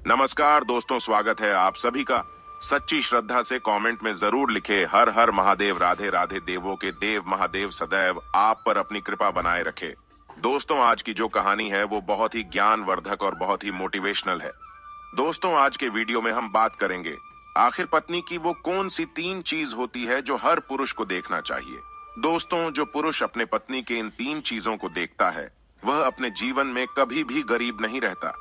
नमस्कार दोस्तों, स्वागत है आप सभी का। सच्ची श्रद्धा से कमेंट में जरूर लिखे हर हर महादेव, राधे राधे, देवों के देव महादेव सदैव आप पर अपनी कृपा बनाए रखे। दोस्तों, आज की जो कहानी है वो बहुत ही ज्ञानवर्धक और बहुत ही मोटिवेशनल है। दोस्तों, आज के वीडियो में हम बात करेंगे आखिर पत्नी की वो कौन सी 3 चीज होती है जो हर पुरुष को देखना चाहिए। दोस्तों, जो पुरुष अपने पत्नी के इन 3 चीजों को देखता है वह अपने जीवन में कभी भी गरीब नहीं रहता।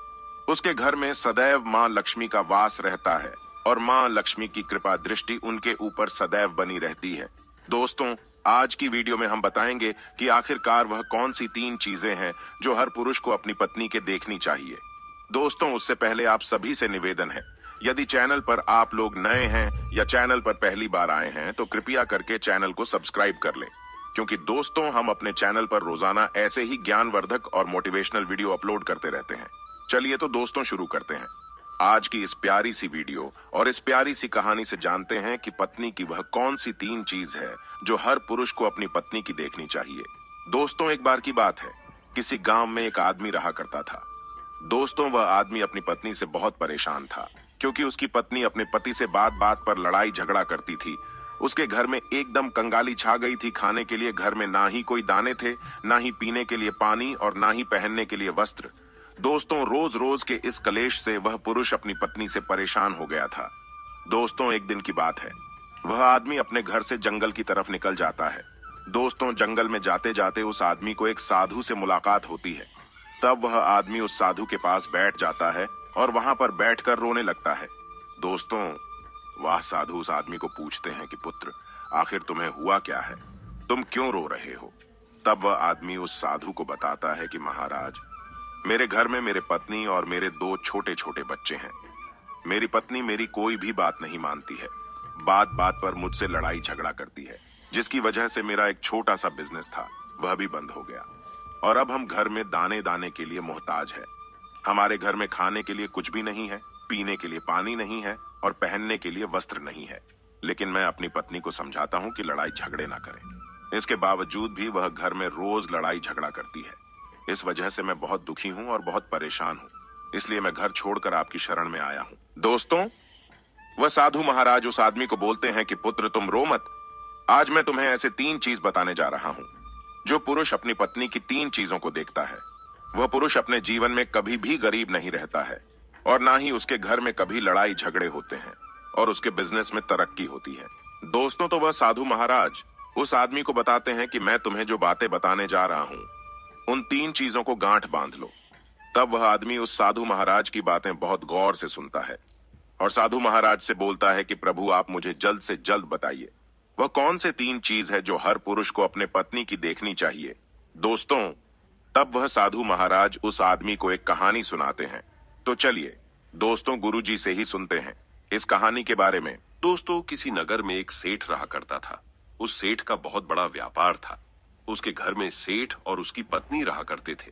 उसके घर में सदैव मां लक्ष्मी का वास रहता है और मां लक्ष्मी की कृपा दृष्टि उनके ऊपर सदैव बनी रहती है। दोस्तों, आज की वीडियो में हम बताएंगे कि आखिरकार वह कौन सी 3 चीजें हैं जो हर पुरुष को अपनी पत्नी के देखनी चाहिए। दोस्तों, उससे पहले आप सभी से निवेदन है, यदि चैनल पर आप लोग नए हैं या चैनल पर पहली बार आए हैं तो कृपया करके चैनल को सब्सक्राइब कर लें, क्योंकि दोस्तों हम अपने चैनल पर रोजाना ऐसे ही ज्ञानवर्धक और मोटिवेशनल वीडियो अपलोड करते रहते हैं। चलिए तो दोस्तों शुरू करते हैं आज की इस प्यारी सी वीडियो और इस प्यारी सी कहानी से। जानते हैं कि पत्नी की वह कौन सी 3 चीज है जो हर पुरुष को अपनी पत्नी की देखनी चाहिए। दोस्तों, एक बार की बात है, किसी गांव में एक आदमी रहा करता था। दोस्तों, वह आदमी अपनी पत्नी से बहुत परेशान था, क्योंकि उसकी पत्नी अपने पति से बात बात पर लड़ाई झगड़ा करती थी। उसके घर में एकदम कंगाली छा गई थी। खाने के लिए घर में ना ही कोई दाने थे, ना ही पीने के लिए पानी और ना ही पहनने के लिए वस्त्र। दोस्तों, रोज रोज के इस कलेश से वह पुरुष अपनी पत्नी से परेशान हो गया था। दोस्तों, एक दिन की बात है, वह आदमी अपने घर से जंगल की तरफ निकल जाता है। दोस्तों, जंगल में जाते जाते उस आदमी को एक साधु से मुलाकात होती है। तब वह आदमी उस साधु के पास बैठ जाता है और वहां पर बैठकर रोने लगता है। दोस्तों, वह साधु उस आदमी को पूछते हैं कि पुत्र, आखिर तुम्हें हुआ क्या है, तुम क्यों रो रहे हो। तब वह आदमी उस साधु को बताता है कि महाराज, मेरे घर में मेरे पत्नी और मेरे 2 छोटे छोटे बच्चे हैं। मेरी पत्नी मेरी कोई भी बात नहीं मानती है, बात बात पर मुझसे लड़ाई झगड़ा करती है, जिसकी वजह से मेरा एक छोटा सा बिजनेस था वह भी बंद हो गया और अब हम घर में दाने दाने के लिए मोहताज है। हमारे घर में खाने के लिए कुछ भी नहीं है, पीने के लिए पानी नहीं है और पहनने के लिए वस्त्र नहीं है। लेकिन मैं अपनी पत्नी को समझाता हूँ कि लड़ाई झगड़े ना करें। इसके बावजूद भी वह घर में रोज लड़ाई झगड़ा करती है। इस वजह से मैं बहुत दुखी हूं और बहुत परेशान हूं, इसलिए मैं घर छोड़कर आपकी शरण में आया हूं। दोस्तों, वह साधु महाराज उस आदमी को बोलते हैं कि पुत्र, तुम रो मत। आज मैं तुम्हें ऐसे 3 चीज बताने जा रहा हूं जो पुरुष अपनी पत्नी की 3 चीजों को देखता है। वह पुरुष अपने जीवन में कभी भी गरीब नहीं रहता है और ना ही उसके घर में कभी लड़ाई झगड़े होते हैं और उसके बिजनेस में तरक्की होती है। दोस्तों, तो वह साधु महाराज उस आदमी को बताते हैं कि मैं तुम्हें जो बातें बताने जा रहा हूं उन 3 चीजों को गांठ बांध लो। तब वह आदमी उस साधु महाराज की बातें बहुत गौर से सुनता है और साधु महाराज से बोलता है कि प्रभु, आप मुझे जल्द से जल्द बताइए वह कौन से 3 चीज है जो हर पुरुष को अपने पत्नी की देखनी चाहिए। दोस्तों, तब वह साधु महाराज उस आदमी को एक कहानी सुनाते हैं। तो चलिए दोस्तों, गुरुजी से ही सुनते हैं इस कहानी के बारे में। दोस्तों, किसी नगर में एक सेठ रहा करता था। उस सेठ का बहुत बड़ा व्यापार था। उसके घर में सेठ और उसकी पत्नी रहा करते थे।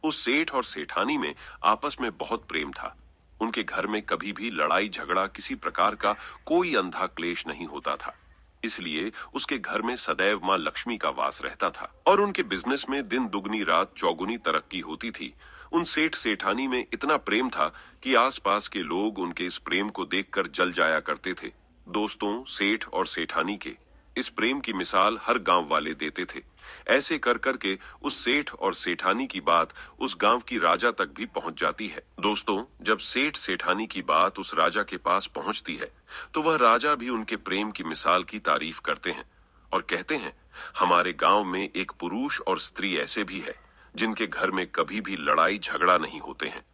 उस सेठ और सेठानी में आपस में बहुत प्रेम था। उनके घर में कभी भी लड़ाई झगड़ा, किसी प्रकार का कोई अंधा क्लेश नहीं होता था। इसलिए उसके घर में सदैव मां लक्ष्मी का वास रहता था और उनके बिजनेस में दिन दुगनी रात चौगुनी तरक्की होती थी। उन सेठ सेठानी में इतना प्रेम था कि आसपास के लोग उनके इस प्रेम को देखकर जल जाया करते थे। दोस्तों, सेठ और सेठानी के इस प्रेम की मिसाल हर गांव वाले देते थे। ऐसे कर करके उस सेठ और सेठानी की बात उस गांव की राजा तक भी पहुंच जाती है। दोस्तों, जब सेठ सेठानी की बात उस राजा के पास पहुंचती है तो वह राजा भी उनके प्रेम की मिसाल की तारीफ करते हैं और कहते हैं, हमारे गांव में एक पुरुष और स्त्री ऐसे भी है जिनके घर में कभी भी लड़ाई झगड़ा नहीं होते हैं।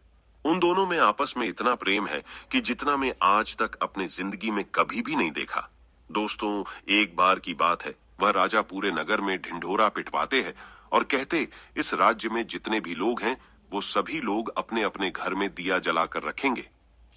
उन दोनों में आपस में इतना प्रेम है कि जितना मैं आज तक अपने जिंदगी में कभी भी नहीं देखा। दोस्तों, एक बार की बात है, वह राजा पूरे नगर में ढिंढोरा पिटवाते हैं और कहते, इस राज्य में जितने भी लोग हैं वो सभी लोग अपने अपने घर में दिया जलाकर रखेंगे।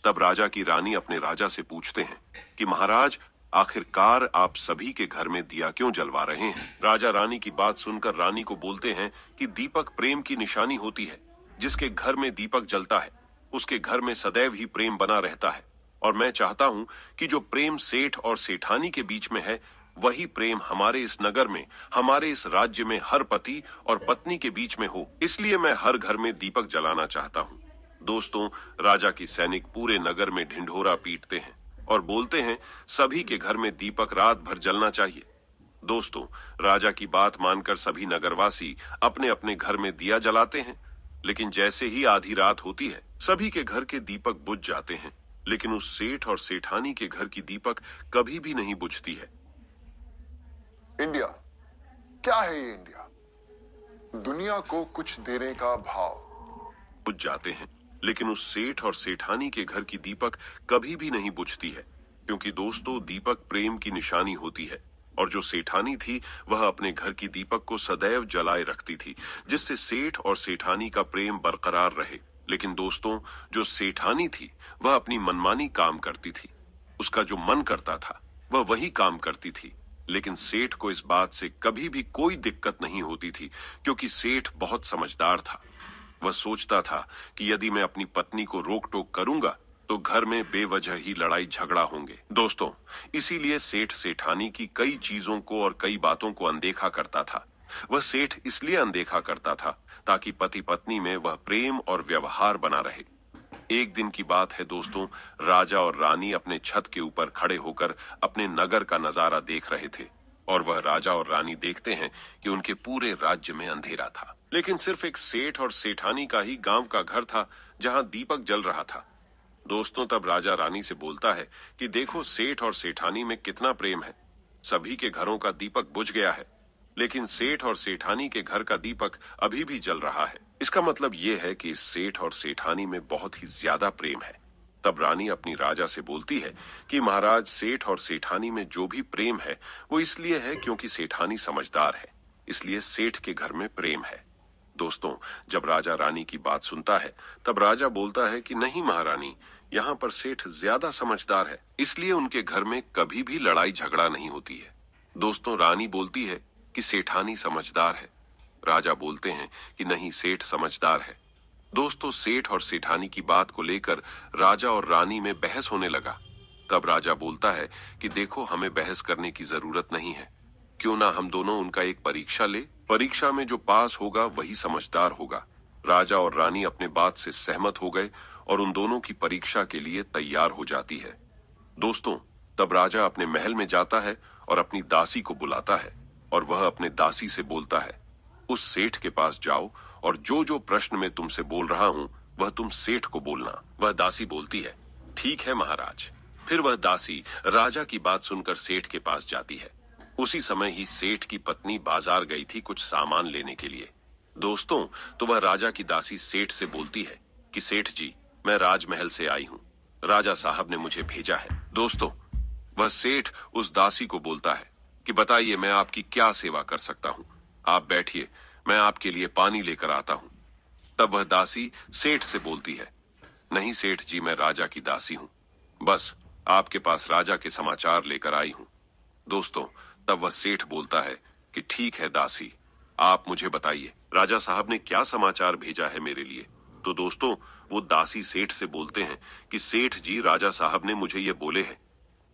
तब राजा की रानी अपने राजा से पूछते हैं कि महाराज, आखिरकार आप सभी के घर में दिया क्यों जलवा रहे हैं। राजा रानी की बात सुनकर रानी को बोलते हैं कि दीपक प्रेम की निशानी होती है। जिसके घर में दीपक जलता है उसके घर में सदैव ही प्रेम बना रहता है और मैं चाहता हूं कि जो प्रेम सेठ और सेठानी के बीच में है वही प्रेम हमारे इस नगर में, हमारे इस राज्य में हर पति और पत्नी के बीच में हो। इसलिए मैं हर घर में दीपक जलाना चाहता हूँ। दोस्तों, राजा की सैनिक पूरे नगर में ढिंढोरा पीटते हैं और बोलते हैं सभी के घर में दीपक रात भर जलना चाहिए। दोस्तों, राजा की बात मानकर सभी नगरवासी अपने अपने घर में दिया जलाते हैं, लेकिन जैसे ही आधी रात होती है सभी के घर के दीपक बुझ जाते हैं, लेकिन उस सेठ और सेठानी के घर की दीपक कभी भी नहीं बुझती है। इंडिया, क्या है ये इंडिया? दुनिया को कुछ देने का भाव। बुझ जाते हैं, लेकिन उस सेठ और सेठानी के घर की दीपक कभी भी नहीं बुझती है, क्योंकि दोस्तों दीपक प्रेम की निशानी होती है, और जो सेठानी थी वह अपने घर की दीपक को सदैव जलाए रखती थी, जिससे सेठ और सेठानी का प्रेम बरकरार रहे। लेकिन दोस्तों, जो सेठानी थी वह अपनी मनमानी काम करती थी, उसका जो मन करता था वह वही काम करती थी। लेकिन सेठ को इस बात से कभी भी कोई दिक्कत नहीं होती थी, क्योंकि सेठ बहुत समझदार था। वह सोचता था कि यदि मैं अपनी पत्नी को रोक टोक करूंगा तो घर में बेवजह ही लड़ाई झगड़ा होंगे। दोस्तों, इसीलिए सेठ सेठानी की कई चीजों को और कई बातों को अनदेखा करता था। वह सेठ इसलिए अनदेखा करता था ताकि पति पत्नी में वह प्रेम और व्यवहार बना रहे। एक दिन की बात है दोस्तों, राजा और रानी अपने छत के ऊपर खड़े होकर अपने नगर का नजारा देख रहे थे, और वह राजा और रानी देखते हैं कि उनके पूरे राज्य में अंधेरा था, लेकिन सिर्फ एक सेठ और सेठानी का ही गांव का घर था जहां दीपक जल रहा था। दोस्तों, तब राजा रानी से बोलता है कि देखो सेठ और सेठानी में कितना प्रेम है। सभी के घरों का दीपक बुझ गया है, लेकिन सेठ और सेठानी के घर का दीपक अभी भी जल रहा है। इसका मतलब यह है कि इस सेठ और सेठानी में बहुत ही ज्यादा प्रेम है। तब रानी अपनी राजा से बोलती है कि महाराज, सेठ और सेठानी में जो भी प्रेम है वो इसलिए है क्योंकि सेठानी समझदार है, इसलिए सेठ के घर में प्रेम है। दोस्तों, जब राजा रानी की बात सुनता है तब राजा बोलता है कि नहीं महारानी, यहाँ पर सेठ ज्यादा समझदार है, इसलिए उनके घर में कभी भी लड़ाई झगड़ा नहीं होती है। दोस्तों, रानी बोलती है कि सेठानी समझदार है। राजा बोलते हैं कि नहीं, सेठ समझदार है। दोस्तों, सेठ और सेठानी की बात को लेकर राजा और रानी में बहस होने लगा। तब राजा बोलता है कि देखो, हमें बहस करने की जरूरत नहीं है, क्यों ना हम दोनों उनका एक परीक्षा ले, परीक्षा में जो पास होगा वही समझदार होगा। राजा और रानी अपने बात से सहमत हो गए और उन दोनों की परीक्षा के लिए तैयार हो जाती है। दोस्तों, तब राजा अपने महल में जाता है और अपनी दासी को बुलाता है, और वह अपने दासी से बोलता है, उस सेठ के पास जाओ और जो जो प्रश्न मैं तुमसे बोल रहा हूं वह तुम सेठ को बोलना। वह दासी बोलती है, ठीक है महाराज। फिर वह दासी राजा की बात सुनकर सेठ के पास जाती है। उसी समय ही सेठ की पत्नी बाजार गई थी कुछ सामान लेने के लिए। दोस्तों, तो वह राजा की दासी सेठ से बोलती है कि सेठ जी, मैं राजमहल से आई हूँ, राजा साहब ने मुझे भेजा है। दोस्तों, वह सेठ उस दासी को बोलता है कि बताइए मैं आपकी क्या सेवा कर सकता हूँ, आप बैठिए, मैं आपके लिए पानी लेकर आता हूँ। तब वह दासी सेठ से बोलती है, नहीं सेठ जी, मैं राजा की दासी हूँ, बस आपके पास राजा के समाचार लेकर आई हूँ। दोस्तों, तब वह सेठ बोलता है कि ठीक है दासी, आप मुझे बताइए राजा साहब ने क्या समाचार भेजा है मेरे लिए। तो दोस्तों, वो दासी सेठ से बोलते हैं कि सेठ जी, राजा साहब ने मुझे ये बोले हैं,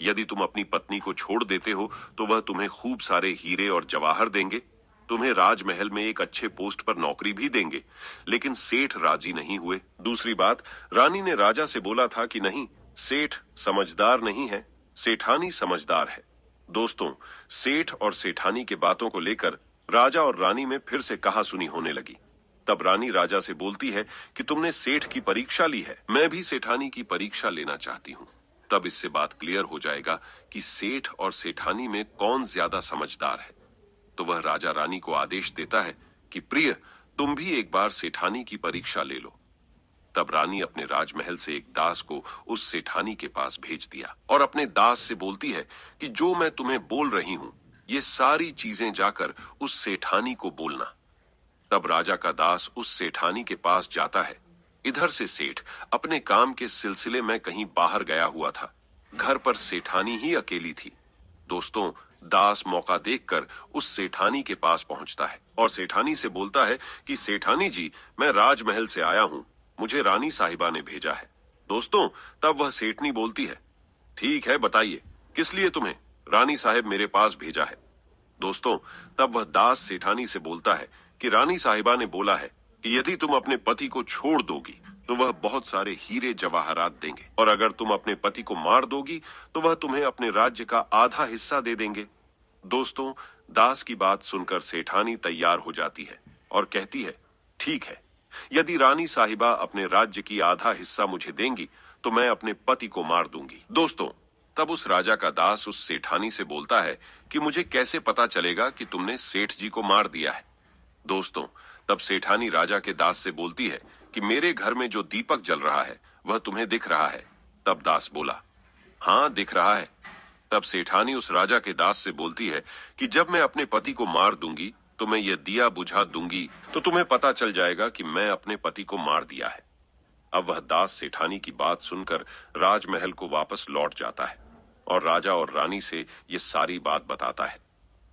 यदि तुम अपनी पत्नी को छोड़ देते हो तो वह तुम्हें खूब सारे हीरे और जवाहर देंगे, तुम्हें राजमहल में एक अच्छे पोस्ट पर नौकरी भी देंगे। लेकिन सेठ राजी नहीं हुए। दूसरी बात, रानी ने राजा से बोला था कि नहीं, सेठ समझदार नहीं है, सेठानी समझदार है। दोस्तों, सेठ और सेठानी के बातों को लेकर राजा और रानी में फिर से कहासुनी होने लगी। तब रानी राजा से बोलती है कि तुमने सेठ की परीक्षा ली है, मैं भी सेठानी की परीक्षा लेना चाहती हूँ। तब इससे बात क्लियर हो जाएगा कि सेठ और सेठानी में कौन ज्यादा समझदार है। तो वह राजा रानी को आदेश देता है कि प्रिय, तुम भी एक बार सेठानी की परीक्षा ले लो। तब रानी अपने राजमहल से एक दास को उस सेठानी के पास भेज दिया और अपने दास से बोलती है कि जो मैं तुम्हें बोल रही हूँ ये सारी चीजें जाकर उस सेठानी को बोलना। तब राजा का दास उस सेठानी के पास जाता है। इधर से सेठ अपने काम के सिलसिले में कहीं बाहर गया हुआ था, घर पर सेठानी ही अकेली थी। दोस्तों, दास मौका देखकर उस सेठानी के पास पहुंचता है और सेठानी से बोलता है कि सेठानी जी, मैं राजमहल से आया हूं, मुझे रानी साहिबा ने भेजा है। दोस्तों, तब वह सेठनी बोलती है, ठीक है, बताइए किस लिए तुम्हें रानी साहिब मेरे पास भेजा है। दोस्तों, तब वह दास सेठानी से बोलता है कि रानी साहिबा ने बोला है कि यदि तुम अपने पति को छोड़ दोगी तो वह बहुत सारे हीरे जवाहरात देंगे, और अगर तुम अपने पति को मार दोगी तो वह तुम्हें अपने राज्य का आधा हिस्सा दे देंगे। दोस्तों, दास की बात सुनकर सेठानी तैयार हो जाती है और कहती है, ठीक है, यदि रानी साहिबा अपने राज्य की आधा हिस्सा मुझे देंगी तो मैं अपने पति को मार दूंगी। दोस्तों, तब उस राजा का दास उस सेठानी से बोलता है कि मुझे कैसे पता चलेगा कि तुमने सेठ जी को मार दिया है। दोस्तों, तब सेठानी राजा के दास से बोलती है कि मेरे घर में जो दीपक जल रहा है वह तुम्हें दिख रहा है। तब दास बोला, हाँ, दिख रहा है। तब सेठानी उस राजा के दास से बोलती है कि जब मैं अपने पति को मार दूंगी तो मैं यह दिया बुझा दूंगी, तो तुम्हें पता चल जाएगा कि मैं अपने पति को मार दिया है। अब वह दास सेठानी की बात सुनकर राजमहल को वापस लौट जाता है और राजा और रानी से ये सारी बात बताता है।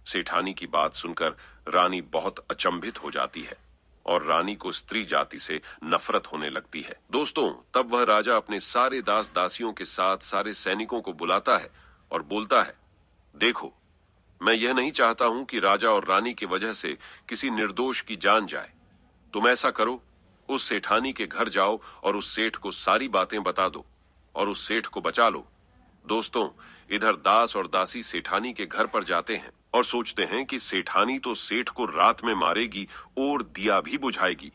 सेठानी की बात सुनकर रानी बहुत अचंभित हो जाती है और रानी को स्त्री जाति से नफरत होने लगती है। दोस्तों, तब वह राजा अपने सारे दास दासियों के साथ सारे सैनिकों को बुलाता है और बोलता है, देखो, मैं यह नहीं चाहता हूं कि राजा और रानी की वजह से किसी निर्दोष की जान जाए। तुम ऐसा करो, उस सेठानी के घर जाओ और उस सेठ को सारी बातें बता दो और उस सेठ को बचा लो। दोस्तों, इधर दास और दासी सेठानी के घर पर जाते हैं और सोचते हैं कि सेठानी तो सेठ को रात में मारेगी और दिया भी बुझाएगी।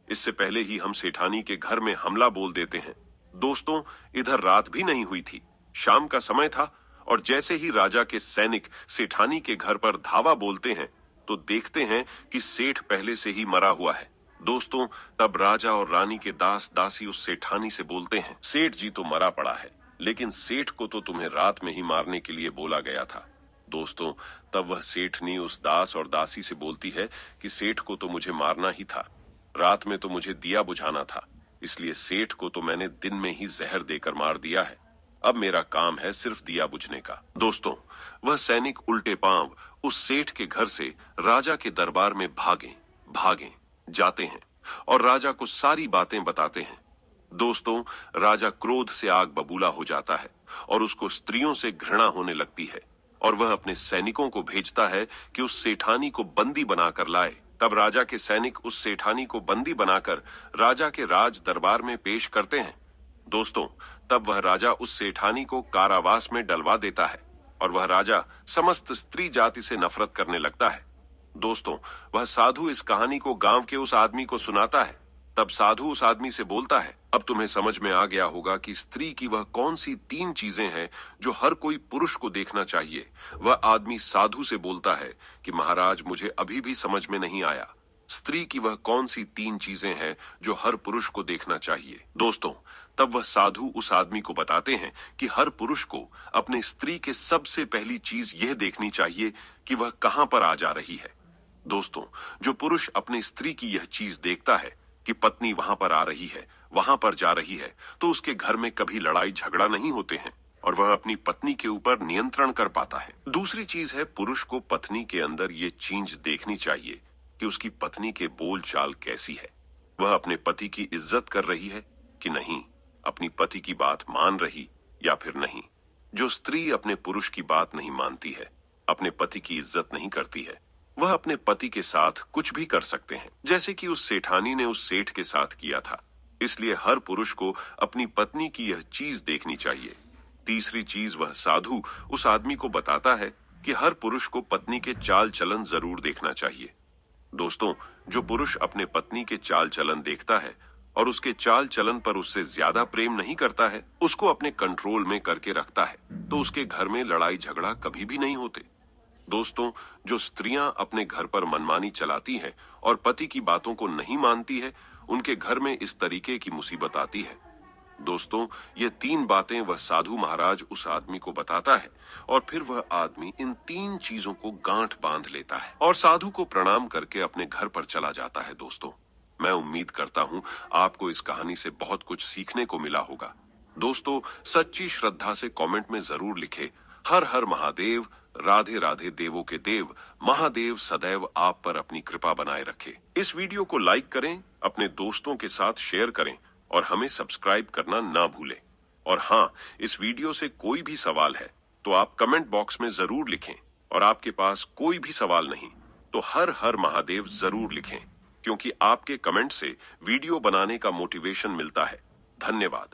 इससे पहले ही हम सेठानी के घर में हमला बोल देते हैं। दोस्तों, इधर रात भी नहीं हुई थी, शाम का समय था, और जैसे ही राजा के सैनिक सेठानी के घर पर धावा बोलते हैं तो देखते हैं कि सेठ पहले से ही मरा हुआ है। दोस्तों, तब राजा और रानी के दास दासी उस सेठानी से बोलते हैं, सेठ जी तो मरा पड़ा है, लेकिन सेठ को तो तुम्हें रात में ही मारने के लिए बोला गया था। दोस्तों, तब वह सेठनी उस दास और दासी से बोलती है कि सेठ को तो मुझे मारना ही था, रात में तो मुझे दिया बुझाना था, इसलिए सेठ को तो मैंने दिन में ही जहर देकर मार दिया है। अब मेरा काम है सिर्फ दिया बुझने का। दोस्तों, वह सैनिक उल्टे पांव उस सेठ के घर से राजा के दरबार में भागे जाते हैं और राजा को सारी बातें बताते हैं। दोस्तों, राजा क्रोध से आग बबूला हो जाता है और उसको स्त्रियों से घृणा होने लगती है और वह अपने सैनिकों को भेजता है कि उस सेठानी को बंदी बनाकर लाए। तब राजा के सैनिक उस सेठानी को बंदी बनाकर राजा के राज दरबार में पेश करते हैं। दोस्तों, तब वह राजा उस सेठानी को कारावास में डलवा देता है और वह राजा समस्त स्त्री जाति से नफरत करने लगता है। दोस्तों, वह साधु इस कहानी को गांव के उस आदमी को सुनाता है। तब साधु उस आदमी से बोलता है, अब तुम्हें समझ में आ गया होगा कि स्त्री की वह कौन सी 3 चीजें हैं जो हर कोई पुरुष को देखना चाहिए। वह आदमी साधु से बोलता है कि महाराज, मुझे अभी भी समझ में नहीं आया, स्त्री की वह कौन सी 3 चीजें हैं जो हर पुरुष को देखना चाहिए। दोस्तों, तब वह साधु उस आदमी को बताते हैं कि हर पुरुष को अपने स्त्री के सबसे पहली चीज यह देखनी चाहिए कि वह कहां पर आ जा रही है। दोस्तों, जो पुरुष अपनी स्त्री की यह चीज देखता है कि पत्नी वहां पर आ रही है, वहां पर जा रही है, तो उसके घर में कभी लड़ाई झगड़ा नहीं होते हैं और वह अपनी पत्नी के ऊपर नियंत्रण कर पाता है। दूसरी चीज है, पुरुष को पत्नी के अंदर ये चीज देखनी चाहिए कि उसकी पत्नी के बोल चाल कैसी है, वह अपने पति की इज्जत कर रही है कि नहीं, अपनी पति की बात मान रही या फिर नहीं। जो स्त्री अपने पुरुष की बात नहीं मानती है, अपने पति की इज्जत नहीं करती है, वह अपने पति के साथ कुछ भी कर सकते हैं, जैसे कि उस सेठानी ने उस सेठ के साथ किया था। इसलिए हर पुरुष को अपनी पत्नी की यह चीज देखनी चाहिए। तीसरी चीज, वह साधु उस आदमी को बताता है कि हर पुरुष को पत्नी के चाल चलन जरूर देखना चाहिए। दोस्तों, जो पुरुष अपने पत्नी के चाल चलन देखता है और उसके चाल चलन पर उससे ज्यादा प्रेम नहीं करता है, उसको अपने कंट्रोल में करके रखता है, तो उसके घर में लड़ाई झगड़ा कभी भी नहीं होते। दोस्तों, जो स्त्रियां अपने घर पर मनमानी चलाती हैं और पति की बातों को नहीं मानती है, उनके घर में इस तरीके की मुसीबत आती है। दोस्तों, ये 3 बातें वह साधु महाराज उस आदमी को बताता है और फिर वह आदमी इन 3 चीजों को गांठ बांध लेता है और साधु को प्रणाम करके अपने घर पर चला जाता है। दोस्तों, मैं उम्मीद करता हूं आपको इस कहानी से बहुत कुछ सीखने को मिला होगा। दोस्तों, सच्ची श्रद्धा से कमेंट में जरूर लिखें, हर हर महादेव, राधे राधे देवों के देव, महादेव सदैव आप पर अपनी कृपा बनाए रखे। इस वीडियो को लाइक करें, अपने दोस्तों के साथ शेयर करें और हमें सब्सक्राइब करना ना भूलें। और हाँ, इस वीडियो से कोई भी सवाल है तो आप कमेंट बॉक्स में जरूर लिखें, और आपके पास कोई भी सवाल नहीं तो हर हर महादेव जरूर लिखें। क्योंकि आपके कमेंट से वीडियो बनाने का मोटिवेशन मिलता है। धन्यवाद।